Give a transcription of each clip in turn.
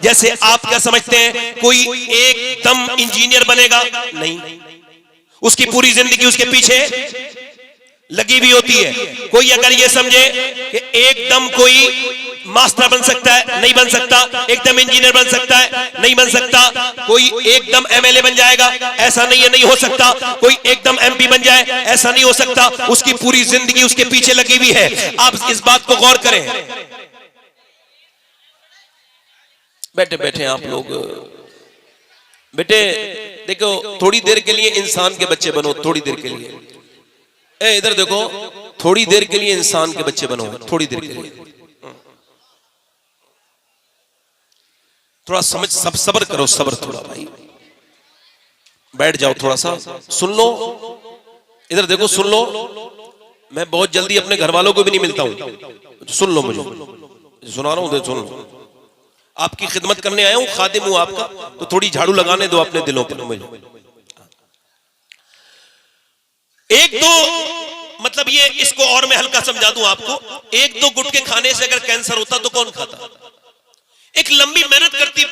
जैसे आप क्या समझते हैं कोई एकदम इंजीनियर बनेगा? नहीं, उसकी पूरी जिंदगी उसके पीछे लगी हुई होती है। कोई अगर ये समझे कि एकदम कोई मास्टर बन सकता है, नहीं बन सकता। एकदम इंजीनियर बन सकता है, नहीं बन सकता। कोई एकदम एमएलए बन जाएगा, ऐसा नहीं है, नहीं हो सकता। कोई एकदम एमपी बन जाए, ऐसा नहीं हो सकता। उसकी पूरी जिंदगी उसके पीछे लगी हुई है। आप इस बात को गौर करें। बैठे बैठे आप लोग बेटे देखो, थोड़ी देर के लिए इंसान के बच्चे बनो, थोड़ी देर के लिए। इधर देखो, थोड़ी देर के लिए इंसान के बच्चे बनो, थोड़ी देर के लिए। थोड़ा समझ, सब सब्र करो, सब्र थोड़ा भाई। बैठ जाओ, थोड़ा सा सुन लो। इधर देखो, सुन लो। मैं बहुत जल्दी अपने घर वालों को भी नहीं मिलता हूं, सुन लो, मुझे सुना रहा हूं, सुन लो। आपकी खिदमत करने आया हूं, खादिम हूं आपका, तो थोड़ी झाड़ू लगाने दो अपने दिलों पर मुझे। एक दो मतलब ये, इसको और मैं हल्का समझा दूं आपको। एक दो गुटके खाने से अगर कैंसर होता तो कौन खाता? एक लंबी मेहनत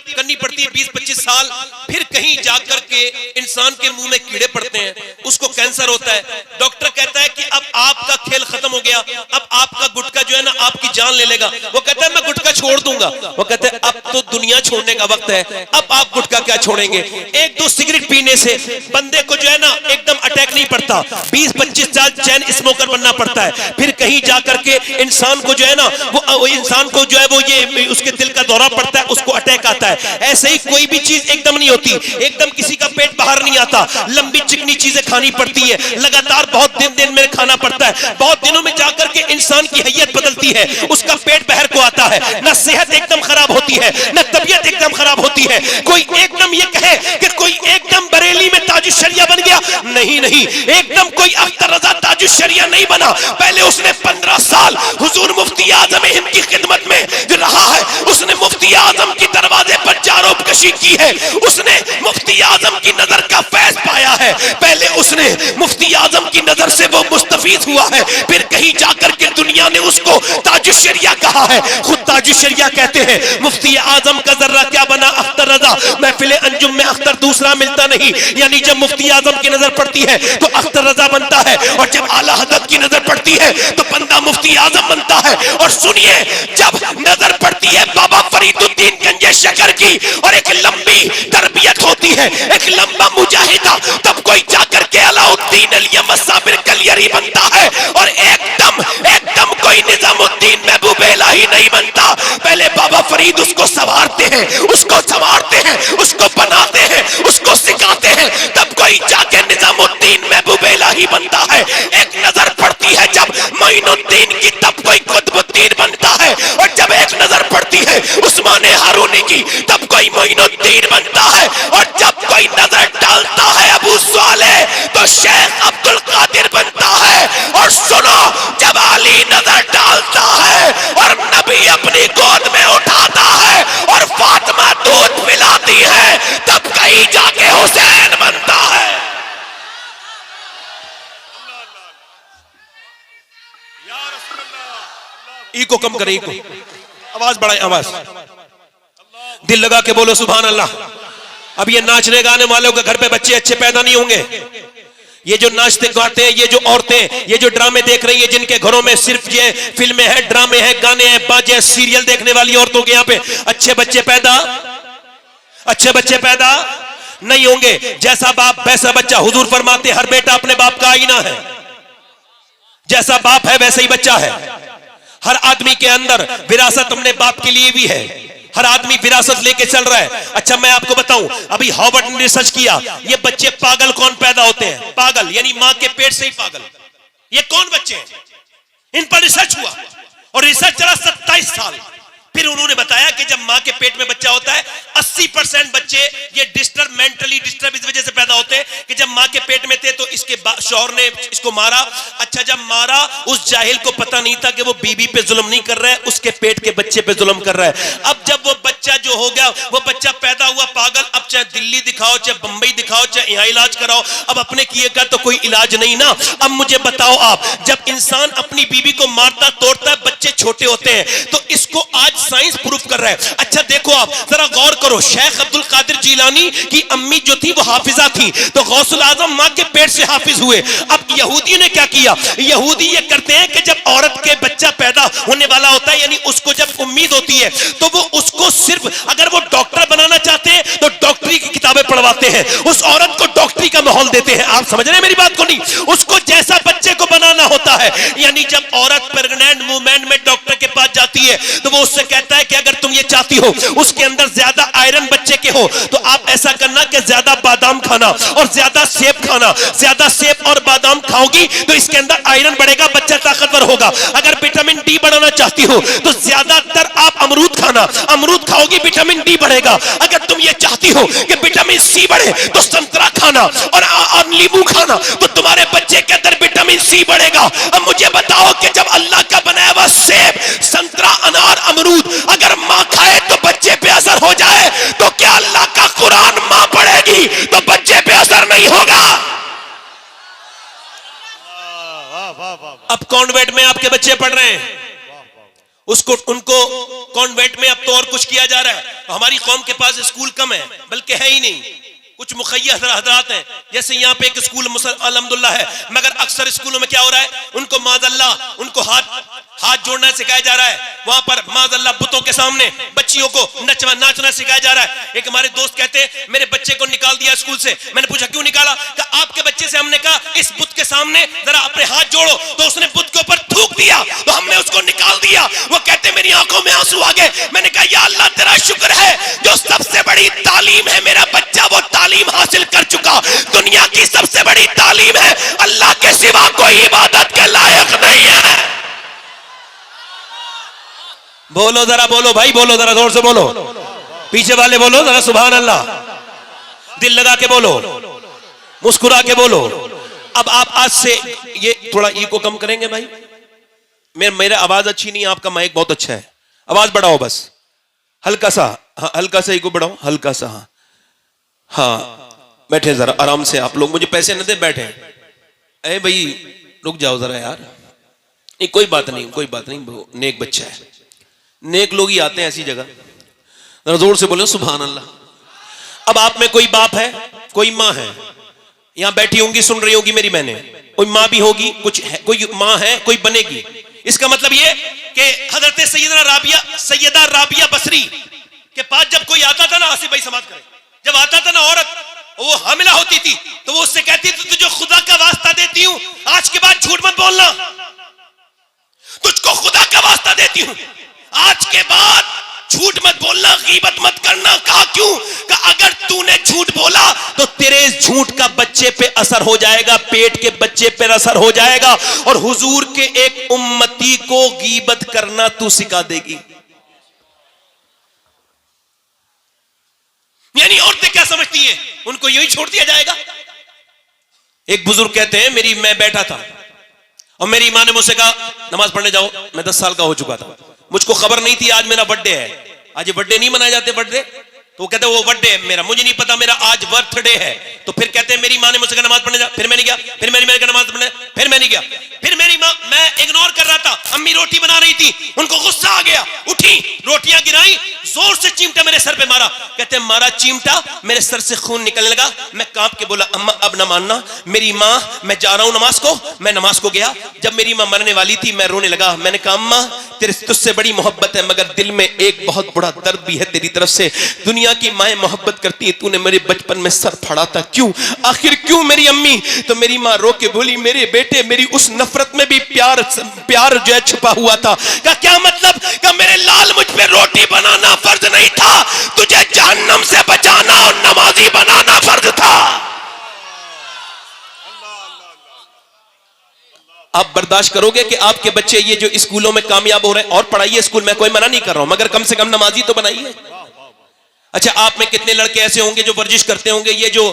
करनी पड़ती है, 20-25 साल, फिर कहीं जाकर के इंसान के मुंह में कीड़े पड़ते हैं, उसको कैंसर होता है। डॉक्टर कहता है कि अब आपका खेल खत्म हो गया, अब आपका गुटखा जो है ना आपकी जान ले लेगा। वो कहता है मैं गुटखा छोड़ दूंगा। वो कहता है अब तो दुनिया छोड़ने का वक्त है, अब आप गुटखा क्या छोड़ेंगे? एक दो सिगरेट पीने से बंदे को जो है ना एकदम अटैक नहीं पड़ता, 20-25 साल चैन स्मोकर बनना पड़ता है। फिर कहीं जाकर के इंसान को जो है ना वो इंसान को जो है वो ये उसके दिल का दौरा पड़ता है, उसको अटैक आता है। ऐसे ही कोई भी चीज एकदम नहीं होती, एकदम किसी का पेट बाहर नहीं आता। लंबी चिकनी चीजें खानी पड़ती है, लगातार बहुत दिन में खाना पड़ता है। बहुत दिनों में जाकर के इंसान की हैयत बदलती है, उसका पेट बाहर को आता है। ना सेहत एकदम खराब होती है, ना तबीयत एकदम खराब होती है। कोई एकदम ये कहे कि कोई एकदम बरेली में ताजुश्शरिया बन गया, नहीं नहीं, एकदम कोई अख्तर रजा ताजुश्शरिया नहीं बना। पहले उसने 15 साल हुजूर मुफ्ती आजम हिंद की खिदमत में रहा है। उसने मुफ्ती आजम की दरवाजे पर जारोबकशी की है, उसने मुफ्ती आजम की नजर का फैज पाया है। पहले उसने मुफ्ती आजम की नजर से वो मुस्तफीद हुआ है, फिर कहीं जाकर के दुनिया ने उसको ताजुश्शरिया कहा है। खुद ताजुश्शरिया कहते हैं मुफ्ती आजम का जर्रा क्या बना अख्तर रजा, महफिले अंजुम में अख्तर दूसरा मिलता नहीं। यानी जब मुफ्ती आजम की नजर पड़ती है तो अख्तर रजा बनता है, और जब आला हज़रत की नजर पड़ती है तो बंदा मुफ्ती आजम बनता है। और सुनिए, जब नजर पड़ती है बाबा फरीदुद्दीन गंजे शकर की और एक लंबी तरबियत होती है, एक लंबा मुजाहिदा, तब कोई जाकर के अलाउद्दीन अलियम साबिर कलियरी बनता है। और एकदम एकदम कोई निजामुद्दीन महबूब इलाही नहीं बनता। पहले बाबा फरीद उसको संवारते हैं, उसको संवारते हैं, उसको बनाते हैं, उसको सिखाते हैं, तब कोई जाके निजामुद्दीन महबूब इलाही बनता है। एक नजर पड़ती है जब मोइनुद्दीन की, तब कोई कुतुबुद्दीन बनता है। और जब एक नजर पड़ती है उस्मान हारूनी की, तब कोई मोइनुद्दीन बनता है। और जब कोई नजर डालता है अबू सालेह तो शेख अब्दुल कादिर बनता है। और सुनो, जब अली नजर डालता है और नबी अपनी गोद में उठाता है और फातिमा दूध पिलाती है, तब कहीं जाके हुसैन बनता है। इको कम करें, इको आवाज बढ़ाए, आवाज दिल लगा के बोलो सुभान अल्लाह। अब ये नाचने गाने वालों के घर पे बच्चे अच्छे पैदा नहीं होंगे। ये जो नाचते गाते हैं, ये जो औरतें, ये जो ड्रामे देख रही है, जिनके घरों में सिर्फ ये फिल्में हैं, ड्रामे हैं, गाने हैं, बाजे, सीरियल देखने वाली औरतों के यहाँ पे अच्छे बच्चे पैदा नहीं होंगे। जैसा बाप वैसा बच्चा। हुजूर फरमाते हर बेटा अपने बाप का आईना है, जैसा बाप है वैसा ही बच्चा है। हर आदमी के अंदर विरासत अपने बाप के लिए भी है, हर आदमी विरासत लेके चल रहा है। अच्छा मैं आपको बताऊं, अभी हार्वर्ड ने रिसर्च किया, ये बच्चे पागल कौन पैदा होते हैं? पागल यानी मां के पेट से ही पागल। ये कौन बच्चे हैं? इन पर रिसर्च हुआ और रिसर्च चला 27 साल। फिर उन्होंने बताया कि जब मां के पेट में बच्चा होता है 80% बच्चे ये मेंटली डिस्टर्ब इस वजह से पैदा होते हैं कि जब मां के पेट में थे तो इसके शौहर ने इसको मारा। अच्छा जब मारा, उस जाहिल को पता नहीं था कि वो बीबी पे जुल्म नहीं कर रहा है, उसके पेट के बच्चे पे जुल्म कर रहा है। अब जब वो बच्चा जो हो गया, वो बच्चा पैदा हुआ पागल, अब चाहे दिल्ली दिखाओ, चाहे बंबई दिखाओ, चाहे यहाँ इलाज कराओ, अब अपने किए का तो कोई इलाज नहीं ना। अब मुझे बताओ आप, जब इंसान अपनी बीवी को मारता तोड़ता है, बच्चे छोटे होते हैं, तो इसको आज साइंस प्रूफ कर रहा है। अच्छा देखो आप जरा गौर करो, शेख अब्दुल कादिर जीलानी की अम्मी जो थी वो हाफिजा थी, तो गौसुल आजम मां के पेट से हाफिज हुए। अब यहूदी ने क्या किया, यहूदी ये करते हैं कि जब औरत के बच्चा पैदा होने वाला होता है, यानी उसको जब उम्मीद होती है, तो वो उसको सिर्फ अगर वो डॉक्टर बनाना चाहते हैं तो डॉक्टरी की किताबें पढ़वाते हैं, उस औरत को डॉक्टरी का माहौल देते हैं। आप समझ रहे हैं मेरी बात को नहीं? उसको जैसा बच्चे को बनाना होता है, यानी जब औरत प्रेग्नेंट वुमेन में डॉक्टर के पास जाती है तो वो उससे कहता है कि अगर तुम ये चाहती हो उसके अंदर ज्यादा आयरन बच्चे के हो तो आप ऐसा करना कि ज्यादा बादाम खाना और ज्यादा सेब खाना, ज्यादा सेब और बादाम खाओगी तो इसके अंदर आयरन बढ़ेगा, बच्चा ताकतवर होगा। अगर विटामिन डी बढ़ाना चाहती हो तो ज्यादातर आप अमरूद खाना, अमरूद खाओगी विटामिन डी बढ़ेगा। अगर तुम ये चाहती हो कि विटामिन सी बढ़े तो संतरा खाना और नींबू खाना, तो तुम्हारे बच्चे के अंदर विटामिन सी बढ़ेगा। अब मुझे बताओ कि जब अल्लाह का बनाया हुआ सेब, संतरा, अनार, अमरूद अगर मां खाए तो बच्चे पे असर हो जाए, तो क्या अल्लाह का कुरान मां पढ़ेगी तो बच्चे पे असर नहीं होगा? अब कॉन्वेंट में आपके बच्चे पढ़ रहे हैं, उसको उनको कॉन्वेंट में अब तो और कुछ किया जा रहा है। हमारी कौम के पास स्कूल कम है, बल्कि है ही नहीं, कुछ मुखय्यस हजरात हैं। जैसे यहाँ पे एक स्कूल अल्हम्दुलिल्लाह है, मगर अक्सर स्कूलों में क्या हो रहा है, उनको माज़अल्लाह उनको हाथ जोड़ना सिखाया जा रहा है। वहां पर माज़अल्लाह बुतों के सामने बच्चियों को नाचना सिखाया जा रहा है। एक हमारे दोस्त कहते हैं मेरे बच्चे को निकाल दिया स्कूल से। मैंने पूछा क्यों निकाला? कहा आपके बच्चे से हमने कहा इस बुत के सामने जरा अपने हाथ जोड़ो, तो उसने बुत के ऊपर थूक दिया तो हमने उसको निकाल दिया। वो कहते मेरी आंखों में आंसू आ गए। मैंने कहा या अल्लाह तेरा शुक्र है जो सबसे बड़ी तालीम है मेरा बच्चा वो तालीम हासिल कर चुका। दुनिया की सबसे बड़ी तालीम है अल्लाह के सिवा कोई इबादत के लायक नहीं है। बोलो जरा, बोलो भाई, बोलो जरा जोर से बोलो, पीछे वाले बोलो जरा सुभान अल्लाह, दिल लगा के बोलो, मुस्कुरा के बोलो। अब आप आज से ये थोड़ा ईगो कम करेंगे भाई? मेरा आवाज अच्छी नहीं है, आपका माइक बहुत अच्छा है, आवाज बढ़ाओ बस हल्का सा, हाँ हल्का सा ईगो बढ़ाओ, हल्का सा। हाँ हाँ बैठे जरा आराम से, आप लोग मुझे पैसे न दे, बैठे। अरे भाई रुक जाओ जरा यार, नहीं कोई बात नहीं, कोई बात नहीं, नेक बच्चा है, नेक लोग ही आते हैं ऐसी जगह। जोर से बोले सुभान अल्लाह। अब आप में कोई बाप है, कोई माँ है, यहां बैठी होंगी, सुन रही होगी मेरी बहनें, कोई माँ भी होगी, कुछ है, कोई माँ है, कोई बनेगी। इसका मतलब ये कि हजरत सैयदा राबिया बसरी के पास जब कोई आता था ना, आसिफ भाई समाज करें, जब आता था ना औरत, वो हामिला होती थी तो वो उससे कहती थी तुझे खुदा का वास्ता देती हूं आज के बाद झूठ मत बोलना, तुझको खुदा का वास्ता देती हूं आज के बाद झूठ मत बोलना, गीबत मत करना। कहा क्यों? कहा अगर तूने झूठ बोला तो तेरे झूठ का बच्चे पे असर हो जाएगा, पेट के बच्चे पे असर हो जाएगा, और हुजूर के एक उम्मती को गीबत करना तू सिखा देगी। यानी औरतें क्या समझती हैं, उनको यही छोड़ दिया जाएगा। एक बुजुर्ग कहते हैं मैं बैठा था और मेरी माँ ने मुझसे कहा नमाज पढ़ने जाओ। मैं 10 साल का हो चुका था, मुझको खबर नहीं थी आज मेरा बर्थडे है। आज ये बर्थडे नहीं मनाए जाते बर्थडे, तो वो कहते वो बर्थडे है मेरा, मुझे नहीं पता मेरा आज बर्थडे है। तो फिर कहते हैं मेरी माँ ने मुझसे कहा नमाज पढ़ने जा, फिर मैं नहीं गया, फिर मेरी माँ ने नमाज पढ़ने, फिर मैं नहीं गया, फिर मेरी माँ, मैं इग्नोर कर रहा था, अम्मी रोटी बना रही थी, उनको गुस्सा आ गया, उठी रोटियां गिराई, जोर से चिमटा मेरे सर पे मारा। कहते मारा चिमटा, मेरे सर से खून निकलने लगा। मैं कांप के बोला अम्मा अब ना मानना, मेरी माँ मैं जा रहा हूं नमाज को। मैं नमाज को गया, जब मेरी माँ मरने वाली थी मैं रोने लगा। मैंने कहा अम्मा तेरे तुझसे बड़ी मोहब्बत है, मगर दिल में एक बहुत बड़ा दर्द भी है तेरी तरफ से। दुनिया की माएं मोहब्बत करती है, तूने मेरे बचपन में सर फाड़ा था, क्यों आखिर क्यों मेरी अम्मी? तो मेरी माँ रो के बोली मेरे बेटे मेरी उस नफरत में भी प्यार जो है छुपा हुआ था। का क्या मतलब? का मेरे लाल मुझ पे रोटी बनाना फर्ज नहीं था, तुझे जहन्नम से बचाना और नमाजी बनाना फर्ज था। आप बर्दाश्त करोगे कि आपके बच्चे ये जो स्कूलों में कामयाब हो रहे हैं, और पढ़ाइए स्कूल में, कोई मना नहीं कर रहा हूं, मगर कम से कम नमाजी तो बनाइए। अच्छा, आप में कितने लड़के ऐसे होंगे जो वर्जिश करते होंगे, ये जो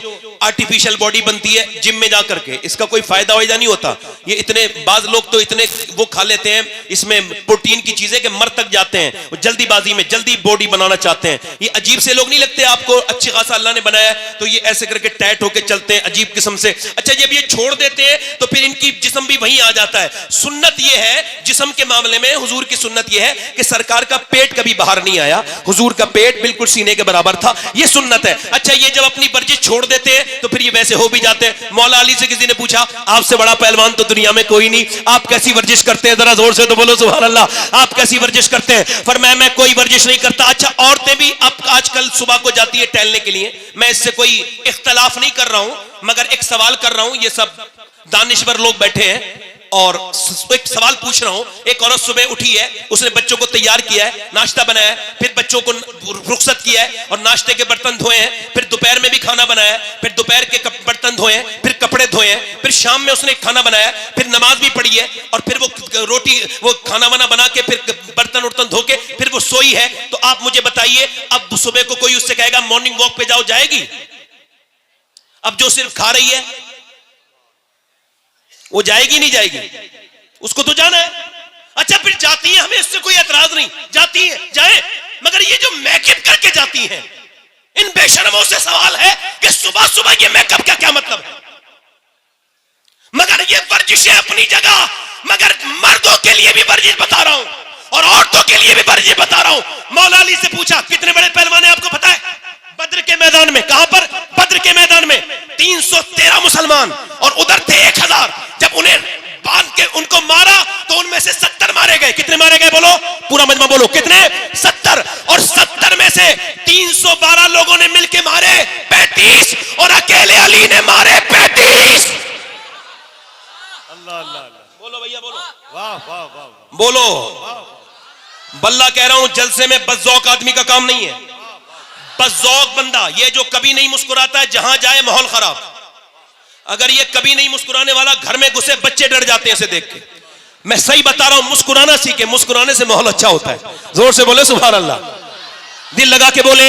आर्टिफिशियल बॉडी बनती है जिम में जाकर के, इसका कोई फायदा वायदा नहीं होता। ये इतने बाज लोग तो इतने वो खा लेते हैं इसमें प्रोटीन की चीजें कि मर तक जाते हैं, वो जल्दीबाजी में जल्दी बॉडी बनाना चाहते हैं। ये अजीब से लोग नहीं लगते आपको? अच्छी खासा अल्लाह ने बनाया तो ये ऐसे करके टाइट होकर चलते हैं अजीब किस्म से। अच्छा, जब ये छोड़ देते हैं तो फिर इनकी जिस्म भी वहीं आ जाता है। सुन्नत ये है जिस्म के मामले में, हुजूर की सुन्नत ये है कि सरकार का पेट कभी बाहर नहीं आया, हुजूर का पेट बिल्कुल सीने के बराबर था, ये सुन्नत है। अच्छा, ये जब अपनी वर्जिश छोड़ देते हैं तो फिर ये वैसे हो भी जाते हैं। मौला अली से किसी ने पूछा, आपसे बड़ा पहलवान तो दुनिया में कोई नहीं, आप कैसी वर्जिश करते हैं? जरा जोर से तो बोलो सुभान अल्लाह। आप कैसी वर्जिश करते हैं? फरमाया, मैं कोई वर्जिश नहीं करता। अच्छा, औरतें भी अब आजकल सुबह को जाती है टहलने के लिए, मैं इससे कोई इख्तलाफ नहीं कर रहा हूं, मगर एक सवाल कर रहा हूं। ये सब दानिश्वर लोग बैठे हैं और एक सवाल पूछ रहा हूं। एक औरत सुबह उठी है, उसने बच्चों को तैयार किया है, नाश्ता बनाया है, फिर बच्चों को रुखसत किया है और नाश्ते के बर्तन धोए हैं, फिर दोपहर में भी खाना बनाया, फिर दोपहर के बर्तन धोए हैं, फिर कपड़े धोए हैं, फिर शाम में उसने खाना बनाया, फिर नमाज भी पढ़ी है और फिर वो रोटी वो खाना वाना बना के फिर बर्तन उर्तन धो के फिर वो सोई है। तो आप मुझे बताइए, अब सुबह को कोई उससे कहेगा मॉर्निंग वॉक पे जाओ, जाएगी? अब जो सिर्फ खा रही है वो जाएगी नहीं जाएगी? उसको तो जाना है। अच्छा, फिर जाती है, हमें इससे कोई एतराज नहीं, जाती है जाए, मगर ये जो मेकअप करके जाती हैं, इन बेशर्मों से सवाल है कि सुबह सुबह ये मेकअप का क्या मतलब है? मगर ये वर्जिशें अपनी जगह, मगर मर्दों के लिए भी वर्जिश बता रहा हूं और औरतों के लिए भी वर्जिश बता रहा हूं। मौला अली से पूछा, कितने बड़े पहलवान है आपको पता है? बद्र के मैदान में। कहां पर? बद्र के मैदान में 313 मुसलमान और उधर थे 1000। जब उन्हें बांध के उनको मारा तो उनमें से 70 मारे गए। कितने मारे गए बोलो? पूरा मजमा बोलो, कितने? 70। और 70 में से 312 लोगों ने मिलकर मारे 35 और अकेले अली ने मारे 35। अल्लाह अल्लाह, बोलो भैया बोलो, वाह वाह वाह, बोलो। बल्ला कह रहा हूं, जलसे में बज़ौक आदमी का काम नहीं है। बज़ौक बंदा ये जो कभी नहीं मुस्कुराता है, जहां जाए माहौल खराब। अगर ये कभी नहीं मुस्कुराने वाला, घर में घुसे बच्चे डर जाते हैं इसे देख के। मैं सही बता रहा हूं, मुस्कुराना सीखे, मुस्कुराने से माहौल अच्छा होता है। जोर से बोले सुभान अल्लाह, दिल लगा के बोले।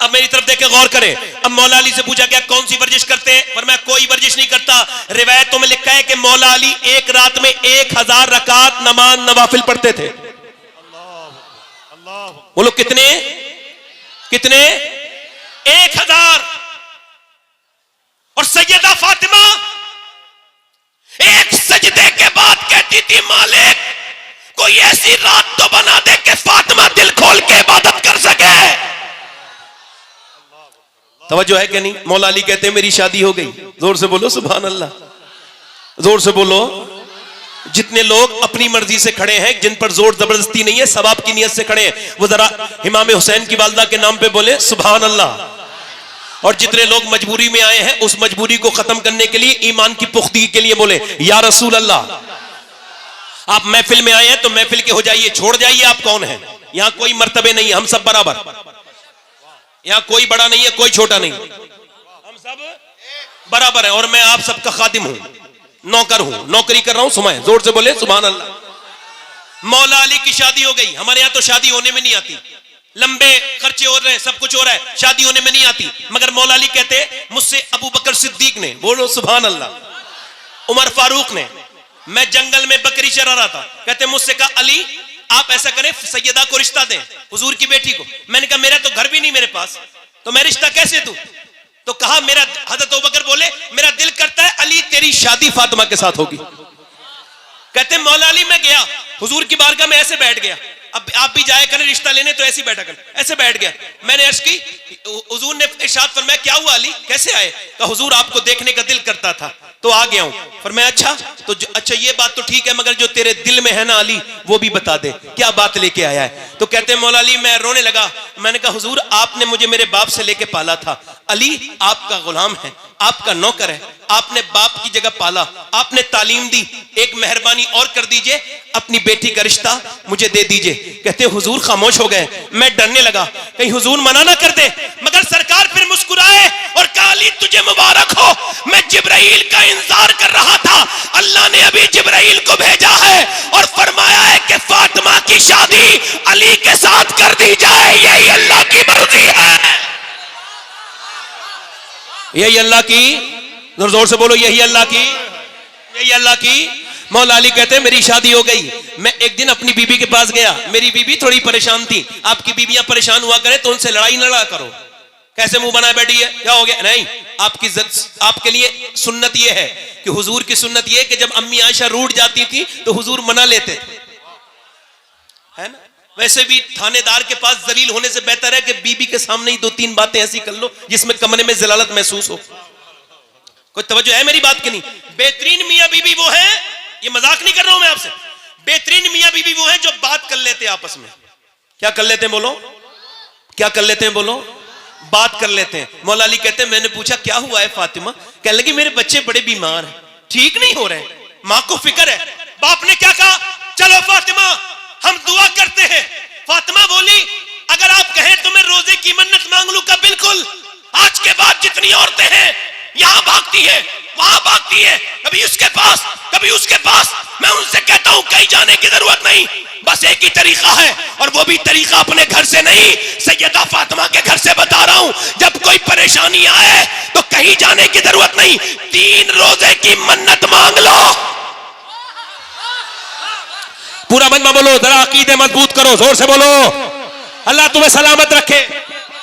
अब मेरी तरफ देखे, गौर करें। अब मौला अली से पूछा, क्या कौन सी वर्जिश करते हैं? पर मैं कोई वर्जिश नहीं करता। रिवायतों में लिखा है कि मौला अली एक रात में 1000 रकात नमाज नवाफिल पढ़ते थे। बोलो कितने? कितने? 1000। और सैयदा फातिमा एक सजदे के बाद कहती थी, मालिक कोई ऐसी रात तो बना दे कि फातिमा दिल खोल के इबादत कर सके। तवज्जो है कि नहीं? मौला अली कहते हैं, मेरी शादी हो गई। जोर से बोलो सुभान अल्लाह, जोर से बोलो। जितने लोग अपनी मर्जी से खड़े हैं, जिन पर जोर जबरदस्ती नहीं है, सवाब की नियत से खड़े हैं, वो जरा इमाम हुसैन की वालदा के नाम पे बोले सुभान अल्लाह। और जितने लोग मजबूरी में आए हैं, उस मजबूरी को खत्म करने के लिए, ईमान की पुख्तगी के लिए बोले या रसूल अल्लाह। आप महफिल में आए हैं तो महफिल के हो जाइए, छोड़ जाइए आप कौन हैं। यहां कोई मर्तबे नहीं है, हम सब बराबर। यहां कोई बड़ा नहीं है, कोई छोटा नहीं, हम सब बराबर है। और मैं आप सबका खादिम हूं, नौकर हूं, नौकरी कर रहा हूं। सुमाए जोर से बोले सुभान अल्लाह। मौला अली की शादी हो गई। हमारे यहां तो शादी होने में नहीं आती, लंबे खर्चे हो रहे हैं, सब कुछ हो रहा है, शादी होने में नहीं आती। मगर मौला अली कहते, मुझसे अबू बकर सिद्दीक ने, बोलो सुभान अल्लाह, उमर फारूक ने, मैं जंगल में बकरी चरा रहा था, कहते मुझसे कहा, अली आप ऐसा करें, सैयदा को रिश्ता दें, हुजूर की बेटी को। मैंने कहा, मेरा तो घर भी नहीं मेरे पास, तो मैं रिश्ता कैसे दूं? तो कहा, मेरा, हजरत अबू बकर बोले, मेरा दिल करता है अली तेरी शादी फातिमा के साथ होगी। कहते मौला अली, मैं गया हुजूर की बारगाह में, ऐसे बैठ गया। अब आप भी जाए करें रिश्ता लेने तो ऐसे बैठा कर, ऐसे बैठ गया। मैंने अर्ज की, हुजूर ने इरशाद फरमाया, क्या हुआ अली, कैसे आए? कहा, हुजूर आपको देखने का दिल करता था तो आ गया हूं। फरमाया, अच्छा तो अच्छा ये बात तो ठीक है, मगर जो तेरे दिल में है ना अली, वो भी बता दे, क्या बात लेके आया है? तो कहते हैं मौला अली, मैं रोने लगा। मैंने कहा, हुजूर आपने मुझे मेरे बाप से लेके पाला था, अली आपका गुलाम है, आपका नौकर है, आपने बाप की जगह पाला, आपने तालीम दी, एक मेहरबानी और कर दीजिए, अपनी बेटी का रिश्ता मुझे दे दीजिए। कहते हुजूर खामोश हो गए। मैं डरने लगा कहीं हुजूर मना ना कर दे, मगर सरकार फिर मुस्कुराए और कहा, अली तुझे मुबारक हो, मैं जिब्राइल का इंतजार कर रहा था, अल्लाह ने अभी जिब्राइल को भेजा है और फरमाया है कि फातिमा की शादी अली के साथ कर दी जाए, यही अल्लाह की यही अल्लाह की, जोर से बोलो, यही अल्लाह की, यही अल्लाह की। मौला अली कहते हैं मेरी शादी हो गई, मैं एक दिन अपनी बीबी के पास गया, मेरी बीबी थोड़ी परेशान थी। आपकी बीबियां परेशान हुआ करे तो उनसे लड़ाई न लड़ा करो, कैसे मुंह बनाए बैठी है, क्या हो गया, नहीं। आपके लिए सुन्नत यह है कि हुजूर की सुन्नत यह है कि जब अम्मी आयशा रूठ जाती थी तो हुजूर मना लेते थे, है ना। वैसे भी थानेदार के पास जलील होने से बेहतर है कि बीबी के सामने ही 2-3 बातें ऐसी कर लो जिसमें कमरे में जलालत महसूस हो। कोई तवज्जो है मेरी बात की नहीं। बेहतरीन मियां बीबी वो है, ये मजाक नहीं कर रहा हूं मैं आपसे, बेहतरीन मियां बीबी वो है जो बात कर लेते हैं आपस में। क्या कर लेते हैं बोलो, क्या कर लेते हैं बोलो, बात कर लेते हैं। मौला अली कहते हैं मैंने पूछा क्या हुआ है फातिमा, कहने लगी मेरे बच्चे बड़े बीमार हैं, ठीक नहीं हो रहे, मां को फिक्र है। बाप ने क्या कहा, चलो फातिमा हम दुआ करते हैं। फातिमा बोली अगर आप कहें तो मैं रोजे की मन्नत मांग लूं का, बिल्कुल। आज के बाद जितनी औरतें हैं यहां भागती है, वहां भागती है, कभी उसके पास कभी उसके पास, मैं उनसे कहता हूं कहीं जाने की जरूरत नहीं, बस एक ही तरीका है और वो भी तरीका अपने घर से नहीं, सैयदा फातिमा के घर से बता रहा हूं। जब कोई परेशानी आए तो कहीं जाने की जरूरत नहीं, 3 रोजे की मन्नत मांग लो। पूरा मजमा बोलो, जरा अकीदे मजबूत करो, जोर से बोलो। अल्लाह तुम्हें सलामत रखे,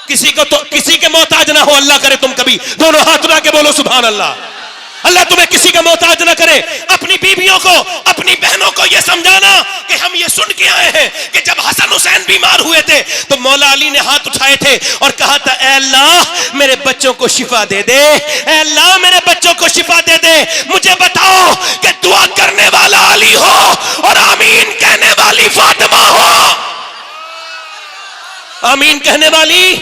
किसी के मोहताज ना हो, अल्लाह करे तुम कभी दोनों हाथ उठा के बोलो सुभान अल्लाह। अल्लाह तुम्हें किसी का मोहताज ना करे। अपनी बीवियों को, अपनी बहनों को यह समझाना कि हम ये सुन के आए हैं कि जब हसन हुसैन बीमार हुए थे तो मौला अली ने हाथ उठाए थे और कहा था ऐ अल्लाह मेरे बच्चों को शिफा दे दे, ऐ अल्लाह मेरे बच्चों को शिफा दे दे। मुझे बताओ कि दुआ करने वाला अली हो और आमीन कहने वाली फातिमा हो। आमीन कहने वाली,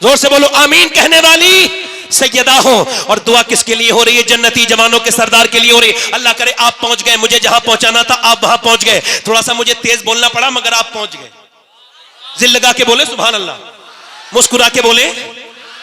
जोर से बोलो, आमीन कहने वाली सैयदा हो। और दुआ किसके लिए हो रही है, जन्नती जवानों के सरदार के लिए हो रही है। अल्लाह करे आप पहुंच गए, मुझे जहां पहुंचाना था आप वहां पहुंच गए। थोड़ा सा मुझे तेज बोलना पड़ा मगर आप पहुंच गए। जिल लगा के बोले सुभान अल्लाह, मुस्कुरा के बोले।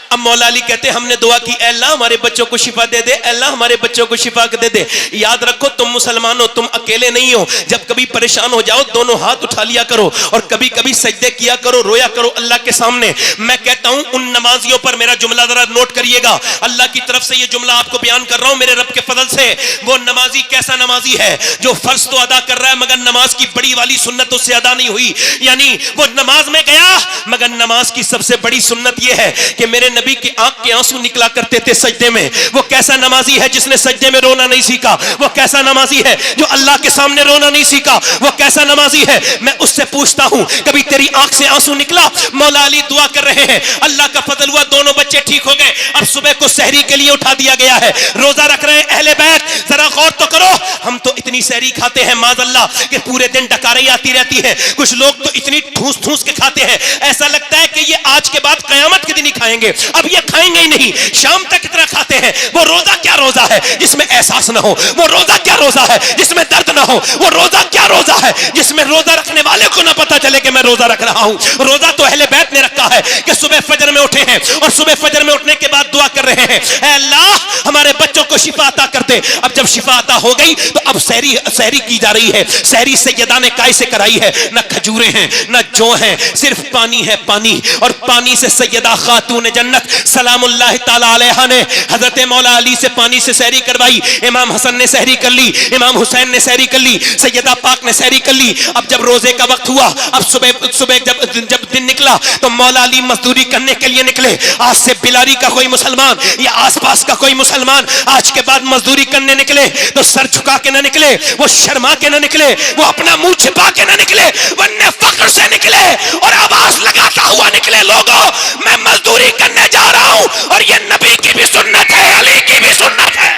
अब मौला अली कहते हमने दुआ की, अल्लाह हमारे बच्चों को शिफा दे दे, अल्लाह हमारे बच्चों को शिफा दे दे। याद रखो तुम मुसलमान हो, तुम अकेले नहीं हो। जब कभी परेशान हो जाओ दोनों हाथ उठा लिया करो और कभी कभी सजदे किया करो, रोया करो अल्लाह के सामने। मैं कहता हूं उन नमाजियों पर मेरा जुमला जरा नोट करिएगा, अल्लाह की तरफ से ये जुमला आपको बयान कर रहा हूं मेरे रब के फजल से। वो नमाजी कैसा नमाजी है जो फर्ज तो अदा कर रहा है मगर नमाज की बड़ी वाली सुन्नत उससे अदा नहीं हुई। यानी वो नमाज में गया मगर नमाज की सबसे बड़ी सुन्नत यह है कि मेरे नबी की आंख के आंसू निकला करते थे सजदे में। वो कैसा नमाजी है जिसने सजदे में रोना नहीं सीखा, वो कैसा नमाजी है जो अल्लाह के सामने रोना नहीं सीखा, वो कैसा नमाजी है। मैं उससे पूछता हूं कभी तेरी आंख से आंसू निकला। मौला अली दुआ कर रहे हैं, अल्लाह का फजल हुआ दोनों बच्चे ठीक हो गए। अब सुबह को सहरी के लिए उठा दिया गया है, रोजा रख रहे हैं अहले बैत। जरा गौर तो करो, हम तो इतनी सहरी खाते हैं माज़अल्लाह कि पूरे दिन डकारें आती रहती है। कुछ लोग तो इतनी ठूस ठूस के खाते हैं, ऐसा लगता है कि ये आज के बाद कयामत के दिन ही खाएंगे, अब ये खाएंगे ही नहीं, शाम तक इतना खाते हैं। वो रोजा क्या रोजा है जिसमें एहसास ना हो, वो रोजा क्या रोजा है जिसमें दर्द ना हो, वो रोजा क्या रोजा है जिसमें रोजा रखने वाले को ना पता चले कि मैं रोजा रख रहा हूं। रोजा तो अहले बैत ने रखा है कि सुबह फजर में उठे हैं और सुबह फजर में उठने के बाद दुआ कर रहे हैं, ऐ अल्लाह हमारे बच्चों को शिफा अता कर दे। अब जब शिफा अता हो गई तो अब सहरी की जा रही है। सहरी सैयदा ने काय से कराई है, ना खजूरें हैं ना जौ हैं, सिर्फ पानी है पानी। और पानी से सैयदा खातून जन्नत सलामुल्लाह ताला अलैहा ने हजरत मौला अली से पानी से सहरी करवाई। इमाम हसन ने सहरी कर ली, इमाम हुसैन ने सहरी कर ली, सैयदा पाक ने सहरी कर ली। अब जब रोजे का वक्त हुआ, अब सुबह जब दिन निकला तो मौला अली मजदूरी करने के लिए निकले। आज से बिलारी का कोई मुसलमान या आसपास का कोई मुसलमान आज के बाद मजदूरी करने निकले तो सर झुका के ना निकले, वो शर्मा के ना निकले, वो अपना मुंह छिपा के ना निकले, वरना फख्र से निकले और आवाज लगाता हुआ निकले, लोगों मैं मजदूरी करने जा रहा हूं और ये नबी की भी सुन्नत है, अली की भी सुन्नत है।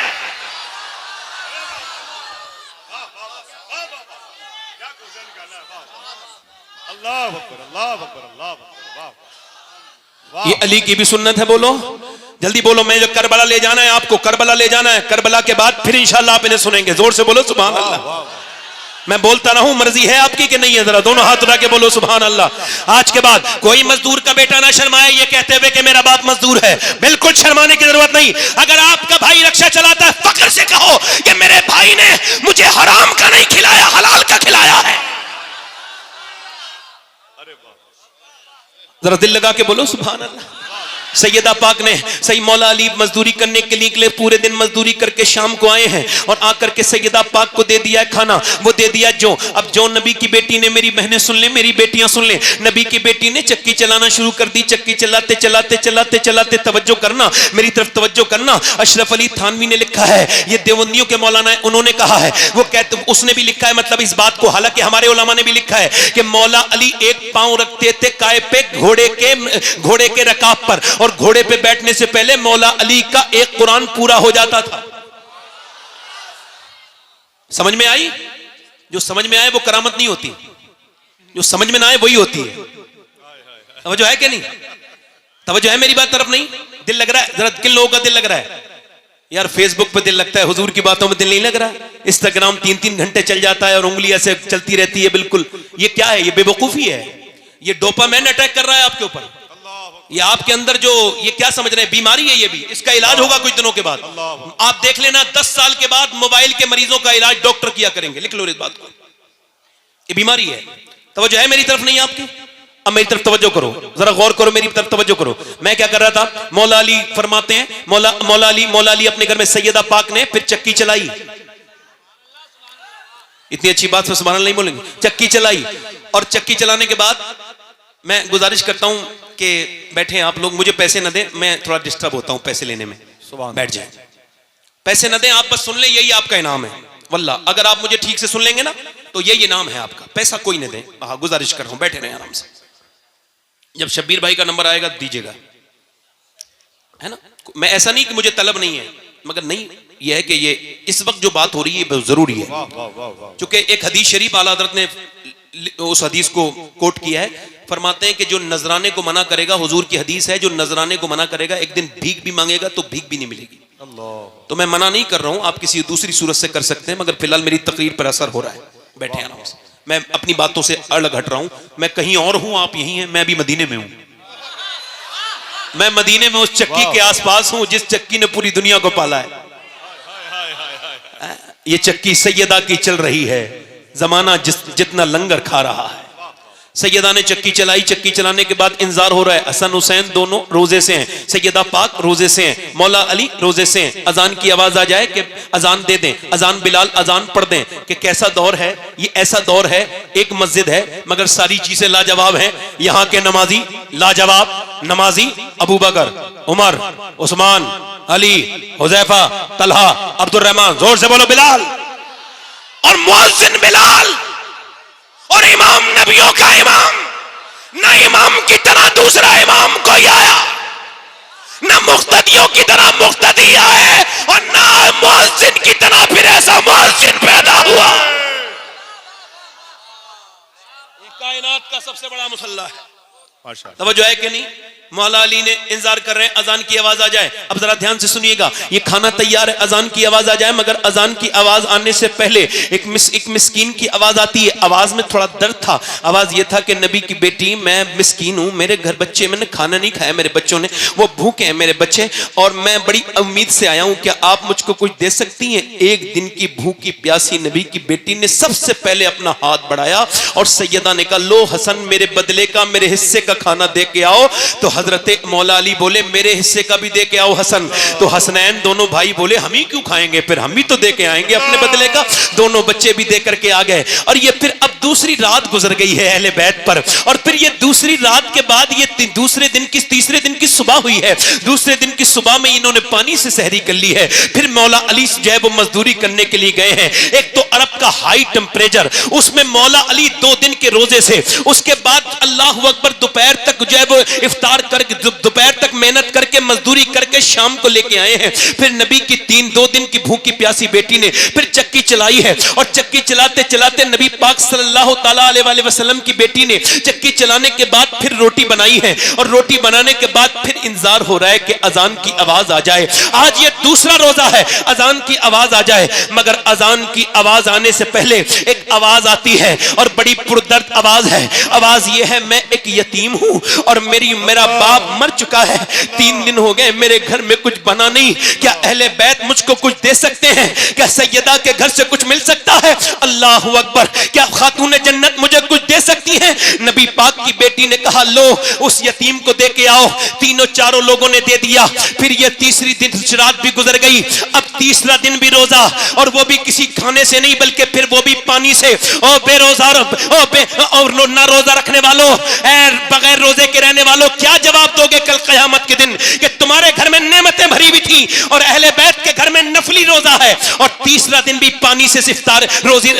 ये अली की भी सुन्नत है। बोलो जल्दी बोलो, मैं जो करबला ले जाना है आपको, करबला ले जाना है। करबला के बाद फिर इंशाल्लाह आप इन्हें सुनेंगे। जोर से बोलो सुभान अल्लाह। मैं बोलता रहूं, मर्जी है आपकी कि नहीं है, जरा दोनों हाथ उठा के बोलो सुभान अल्लाह। आज के बाद कोई मजदूर का बेटा ना शर्माए ये कहते हुए कि मेरा बाप मजदूर है, बिल्कुल शर्माने की जरूरत नहीं। अगर आपका भाई रक्षा चलाता है फख्र से कहो कि मेरे भाई ने मुझे हराम का नहीं खिलाया, हलाल का खिलाया है। जरा दिल लगा के बोलो सुभान अल्लाह। सैयदा पाक ने सही मौला अली मजदूरी करने के लिए निकले, पूरे दिन मजदूरी करके शाम को आए हैं और आकर के सैयदा पाक को दे दिया है खाना, वो दे दिया जो। अब जो नबी की बेटी ने, मेरी बहनें सुन ले, मेरी बेटियां सुन ले, नबी की बेटी ने चक्की चलाना शुरू कर दी। चक्की चलाते चलाते चलाते चलाते, तवज्जो करना, मेरी तरफ तवज्जो करना, अशरफ अली थानवी ने लिखा है, ये देवबंदियों के मौलाना है, उन्होंने कहा है, वो कहते, उसने भी लिखा है मतलब इस बात को, हालांकि हमारे उलमा ने भी लिखा है कि मौला अली एक पांव रखते थे काय पे घोड़े के रकाब पर, और घोड़े पे बैठने से पहले मौला अली का एक कुरान पूरा हो जाता था। समझ में आई? जो समझ में आए वो करामत नहीं होती, जो समझ में ना आए वही होती है। तवज्जो है कि नहीं? तवज्जो है मेरी बात तरफ? नहीं दिल लग रहा है? जरा किन लोगों का दिल लग रहा है यार? फेसबुक पे दिल लगता है, हुजूर की बातों में दिल नहीं लग रहा। इंस्टाग्राम 3-3 घंटे चल जाता है और उंगली ऐसे चलती रहती है। बिल्कुल ये क्या है? ये बेवकूफी है, ये डोपामाइन अटैक कर रहा है आपके ऊपर। ये आपके अंदर जो ये क्या समझ रहे हैं, बीमारी है ये भी, इसका इलाज होगा कुछ दिनों के बाद। आप देख लेना 10 साल के बाद मोबाइल के मरीजों का इलाज डॉक्टर किया करेंगे। लिख लो इस बात को, ये बीमारी है। तवज्जो है मेरी तरफ? नहीं आपकी? अब मेरी तरफ तवज्जो करो, जरा गौर करो, मेरी तरफ तवज्जो करो। मैं क्या कर रहा था? मौला अली फरमाते हैं, मौला अली अपने घर में सैयदा पाक ने फिर चक्की चलाई। इतनी अच्छी बात से सुभान अल्लाह नहीं बोलेंगे? चक्की चलाई, और चक्की चलाने के बाद मैं गुजारिश करता हूं कि बैठे आप लोग, मुझे पैसे न दें, मैं थोड़ा डिस्टर्ब होता हूं पैसे लेने में। बैठ जाए, पैसे न दें आप, बस सुन ले, यही आपका इनाम है। वल्लाह अगर आप मुझे ठीक से सुन लेंगे ना तो यही इनाम है आपका, पैसा कोई न दे। हाँ गुजारिश कर रहा हूं, बैठे रहे आराम से। जब शब्बीर भाई का नंबर आएगा दीजिएगा, है ना? मैं ऐसा नहीं कि मुझे तलब नहीं है, मगर नहीं यह है कि ये इस वक्त जो बात हो रही है बहुत जरूरी है। क्योंकि एक हदीस शरीफ आला हज़रत ने उस हदीस को कोट किया है, फरमाते हैं कि जो नजराने को मना करेगा, हुजूर की हदीस है, जो नजराने को मना करेगा एक दिन भीख भी मांगेगा तो भीख भी नहीं मिलेगी। तो मैं मना नहीं कर रहा हूं, आप किसी दूसरी सूरत से कर सकते हैं, मगर फिलहाल मेरी तकरीर पर असर हो रहा है। बैठे आराम से, मैं अपनी बातों से अलग हट रहा हूं। मैं कहीं और हूं, आप यहीं हैं, मैं भी मदीने में हूं। मैं मदीने में उस चक्की के आसपास हूं जिस चक्की ने पूरी दुनिया को पाला है। ये चक्की सैयदा की चल रही है, जमाना जितना लंगर खा रहा है। सैयदा ने चक्की चलाई, चक्की चलाने के बाद इंतजार हो रहा है। हसन हुसैन दोनों रोजे से हैं, सैयदा पाक रोजे से हैं, मौला अली रोजे से हैं। अजान की आवाज आ जाए कि अजान दे दें, अजान बिलाल अजान पढ़ दें। कि कैसा दौर है ये? ऐसा दौर है, एक मस्जिद है मगर सारी चीजें लाजवाब हैं। यहाँ के नमाजी लाजवाब नमाजी, अबू बकर, उमर, उस्मान, अली, हुजैफा, तलहा, अब्दुल रहमान, जोर से बोलो बिलाल। और मुअज्जिन बिलाल, और इमाम नबियों का इमाम। ना इमाम की तरह दूसरा इमाम कोई आया, ना मुक्तदियों की तरह मुक्तदी आए, और ना मुअज्जिन की तरह फिर ऐसा मुअज्जिन पैदा हुआ। ये कायनात का सबसे बड़ा मुसल्ला है। तवज्जो है कि नहीं? मौला अली ने इंतजार कर रहे हैं अजान की आवाज आ जाए। अब जरा ध्यान से सुनिएगा, ये खाना तैयार है, अजान की आवाज आ जाए, मगर अजान की आवाज आने से पहले एक मिस्कीन की आवाज आती है। आवाज में थोड़ा दर्द था। आवाज ये था कि नबी की बेटी, मैं मिस्कीन हूं, मेरे घर बच्चे, मैंने खाना नहीं खाया, मेरे बच्चों ने, वो भूखे हैं मेरे बच्चे, और मैं बड़ी उम्मीद से आया हूं, क्या आप मुझको कुछ दे सकती हैं? एक दिन की भूखी प्यासी नबी की बेटी ने सबसे पहले अपना हाथ बढ़ाया और सैयदा ने कहा, लो हसन मेरे बदले का, मेरे हिस्से का खाना दे के आओ। तो हजरत मौला अली बोले, मेरे हिस्से का भी दे के आओ हसन। तो हसनैन दोनों भाई बोले, हम ही क्यों खाएंगे, फिर हम भी तो दे के आएंगे अपने बदले का। दोनों बच्चे भी दे करके आ गए। और ये फिर अब दूसरी रात गुजर गई है अहले बैत पर, और फिर ये दूसरी रात के बाद ये तीसरे दिन की सुबह हुई है। दूसरे दिन की सुबह में इन्होंने पानी से सहरी कर ली है। फिर मौला अली जो है वो मजदूरी करने के लिए गए हैं। एक तो अरब का हाई टेम्परेचर, उसमें मौला अली 2 दिन के रोजे से, उसके बाद अल्लाह अकबर दोपहर तक जो है वो इफ्तार करके, दोपहर तक मेहनत करके मजदूरी करके शाम को लेके आए हैं। फिर नबी की 2 दिन की भूखी प्यासी बेटी ने फिर चक्की चलाई है, और चक्की चलाते चलाते नबी पाक सल्लल्लाहु ताला अलैहि वसल्लम की बेटी ने चक्की चलाने के बाद फिर रोटी बनाई है, और रोटी बनाने के बाद फिर इंतजार हो रहा है कि अजान की आवाज आ जाए। आज ये दूसरा रोजा है, अजान की आवाज आ जाए, मगर अजान की आवाज आने से पहले एक आवाज आती है, और बड़ी पुरदर्द आवाज है। आवाज ये है, मैं एक यतीम हूं और मेरा बाप मर चुका है, 3 दिन हो गए मेरे घर में कुछ बना नहीं, क्या अहले बैत मुझको कुछ दे सकते हैं? क्या सैयदा के घर से कुछ मिल सकता है? अल्लाह अकबर, क्या खातून जन्नत मुझे कुछ दे सकती हैं? नबी पाक की बेटी ने कहा लो उस यतीम को दे के आओ। तीनों चारों लोगों ने दे दिया। फिर ये तीसरी दिन रात भी गुजर गई, अब तीसरा दिन भी रोजा, और वो भी किसी खाने से नहीं बल्कि फिर वो भी पानी से। ओ बेरोजा और ना रोजा रखने वालों, बगैर रोजे के रहने वालों, क्या जवाब दोगे कल क़यामत के दिन कि तुम्हारे घर में नेमतें भरी हुई थी और अहले बैत के घर में नफली रोजा है, और तीसरा दिन भी पानी से इफ्तार रोजी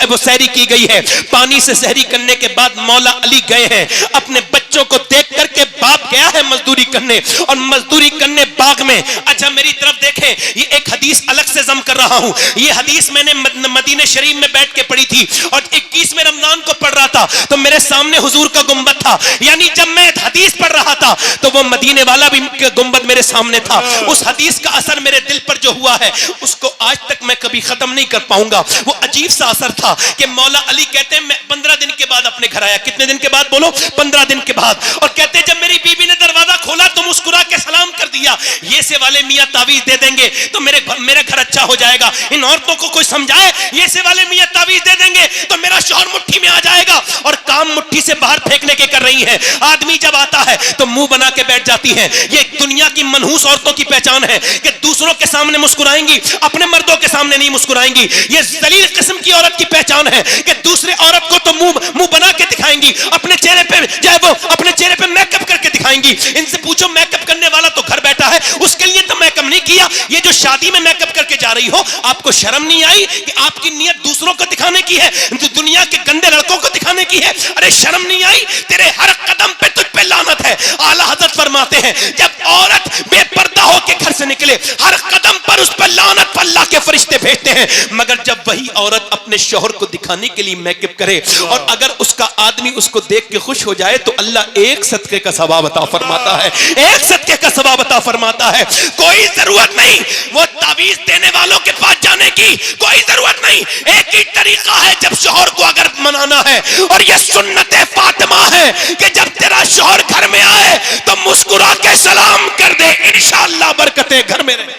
वो सहरी की गई है। पानी से सहरी करने के बाद मौला अली गए हैं अपने बच्चों को देख करके, बाप गया है मजदूरी करने और मजदूरी करने बाग में। अच्छा मेरी तरफ देखें, ये एक हदीस अलग से जम कर रहा हूं। ये हदीस मैंने मदीने शरीफ में बैठ के पढ़ी थी और 21वें रमजान को पढ़ रहा था, तो मेरे सामने हुजूर का गुंबद था। यानी जब मैं हदीस पढ़ रहा था तो वो मदीने वाला भी गुंबद मेरे सामने था। उस हदीस का असर मेरे दिल पर जो हुआ है उसको आज तक मैं कभी खत्म नहीं कर पाऊंगा। वो अजीब सा असर था कि मौला अली कहते हैं मैं 15 दिन के बाद अपने घर आया। कितने दिन के बाद बोलो? 15 दिन के बाद। और कहते हैं जब मेरी बीवी ने दरवाजा खोला तो मुस्कुरा के सलाम कर दिया, ये से वाले मियां तावीज दे देंगे तो मेरे घर अच्छा हो जाएगा। इन औरतों को कोई समझाए, ये से वाले मियां तावीज दे देंगे तो मेरा शौहर मुट्ठी में आ जाएगा, और काम मुट्ठी से बाहर फेंकने के कर रही है। आदमी जब आता है तो मुंह बना के बैठ जाती है। ये दुनिया की मनहूस औरतों की पहचान है कि दूसरों के सामने मुस्कुराएंगी, अपने मर्दों के सामने नहीं मुस्कुराएंगी। ये जलील किस्म की औरत की पहचान है कि दूसरे औरत को तो मुंह बना के दिखाएंगी, अपने चेहरे पे चाहे वो अपने चेहरे पे मेकअप करके दिखाएंगी। इनसे पूछो मेकअप करने वाला तो घर बैठा है, उसके लिए तो मेकअप नहीं किया। ये जो शादी में मेकअप करके जा रही हो, आपको शर्म नहीं आई कि आपकी नीयत दूसरों को दिखाने की है, दुनिया के गंदे लड़कों को दिखाने की है? अरे शर्म नहीं आई? तेरे हर कदम पे तुझ पे लानत है। आला हज़रत फरमाते हैं जब औरत बेपर्दा होकर घर से निकले, हर कदम पर उस पर लानत अल्लाह के फरिश्ते भेजते हैं। मगर जब वही औरत अपने शौहर को दिखाने के लिए मेकअप करे और अगर उसका आदमी उसको देख के खुश हो जाए तो अल्लाह एक सदके का सवाब अता फरमाता है, एक सदके का सवाब अता फरमाता है। कोई जरूरत नहीं वो तावीज देने वालों के पास जाने की, कोई जरूरत नहीं। एक ही तरीका है जब शौहर को अगर मनाना है, और ये सुन्नत फातिमा है कि जब तेरा शौहर घर में आए तो मुस्कुरा के सलाम कर दे, इंशाअल्लाह बरकतें घर में रहे।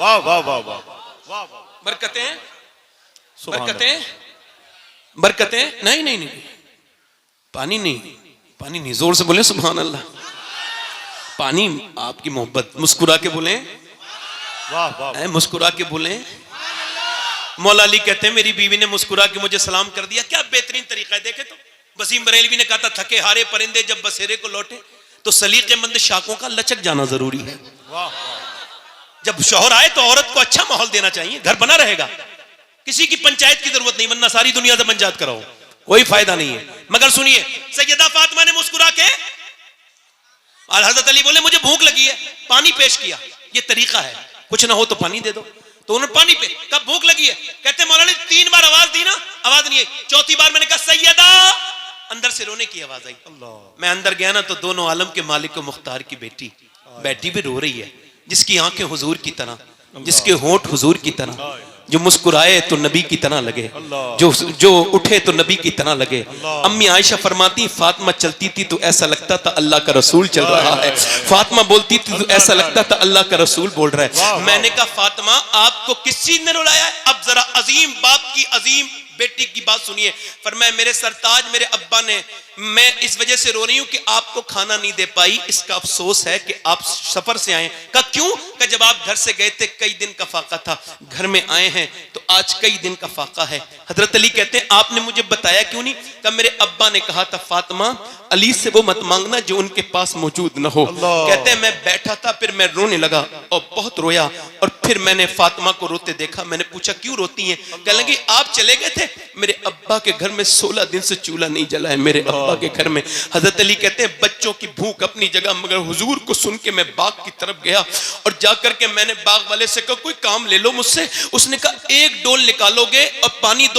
वाह वाह वाह वाह वाह, बरकतें बरकतें बरकतें। नहीं नहीं नहीं, पानी नहीं, पानी नहीं, जोर से बोले सुभान अल्लाह। पानी आपकी मोहब्बत, मुस्कुरा के बोले वाह वाह, मुस्कुरा के बोले। मौला अली कहते हैं मेरी बीवी ने मुस्कुरा के मुझे सलाम कर दिया। क्या बेहतरीन तरीका है। देखे तो वसीम बरेलवी ने कहा था थके हारे परिंदे जब बसेरे को लौटे, तो सलीकेमंद शाखों का लचक जाना जरूरी है। जब शौहर आए तो औरत को अच्छा माहौल देना चाहिए, घर बना रहेगा। किसी की पंचायत की जरूरत नहीं, वरना सारी दुनिया से पंचायत कराओ, कोई फायदा नहीं है। मगर सुनिए, सैयदा फातिमा ने मुस्कुरा के, हजरत अली बोले मुझे भूख लगी है, पानी पेश किया। ये तरीका है, कुछ ना हो तो पानी दे दो। तो उन्होंने पानी पे, कब भूख लगी है? कहते मौला ने 3 बार आवाज दी ना, आवाज नहीं आई। चौथी बार मैंने कहा सैयदा, अंदर से रोने की आवाज आई। मैं अंदर गया ना तो दोनों आलम के मालिक को मुख्तार की बेटी बैठी भी रो रही है, जिसकी आंखें हुजूर की तरह, जिसके होंठ हुजूर की तरह, जो मुस्कुराए तो नबी की तरह लगे, जो उठे तो नबी की तरह लगे। अम्मी आयशा फरमाती फातिमा चलती थी तो ऐसा लगता था अल्लाह का रसूल चल रहा है, फातिमा बोलती थी तो ऐसा लगता था अल्लाह का रसूल बोल रहा है। मैंने कहा फातिमा आपको किस चीज ने रुलाया है? अब जरा अजीम बाप की अजीम बेटी की बात सुनिए। फरमाया मेरे सरताज मेरे अब्बा ने, मैं इस वजह से रो रही हूं कि आपको खाना नहीं दे पाई, इसका अफसोस है कि आप सफर से आए। कहा क्यों? कि जब आप घर से गए थे कई दिन का फाका था, घर में आए हैं तो आज कई दिन का फाका है। हजरत अली कहते हैं आपने मुझे बताया क्यों नहीं? कहा मेरे अब्बा ने कहा था फातिमा अली से वो मत मांगना जो उनके पास मौजूद न हो। कहते हैं मैं बैठा था, फिर मैं रोने लगा और बहुत रोया, और फिर मैंने फातिमा को रोते देखा। मैंने पूछा क्यों रोती हैं? कहने लगी आप चले गए थे, मेरे अब्बा के घर में 16 दिन से चूल्हा नहीं जला है मेरे अब्बा के घर में। हजरत अली कहते हैं बच्चों की भूख अपनी जगह, मगर हुजूर को सुन के मैं बाग की तरफ गया और जाकर के मैंने बाग वाले से कहा कोई काम ले लो मुझसे। उसने कहा 1 डोल निकालोगे और पानी दो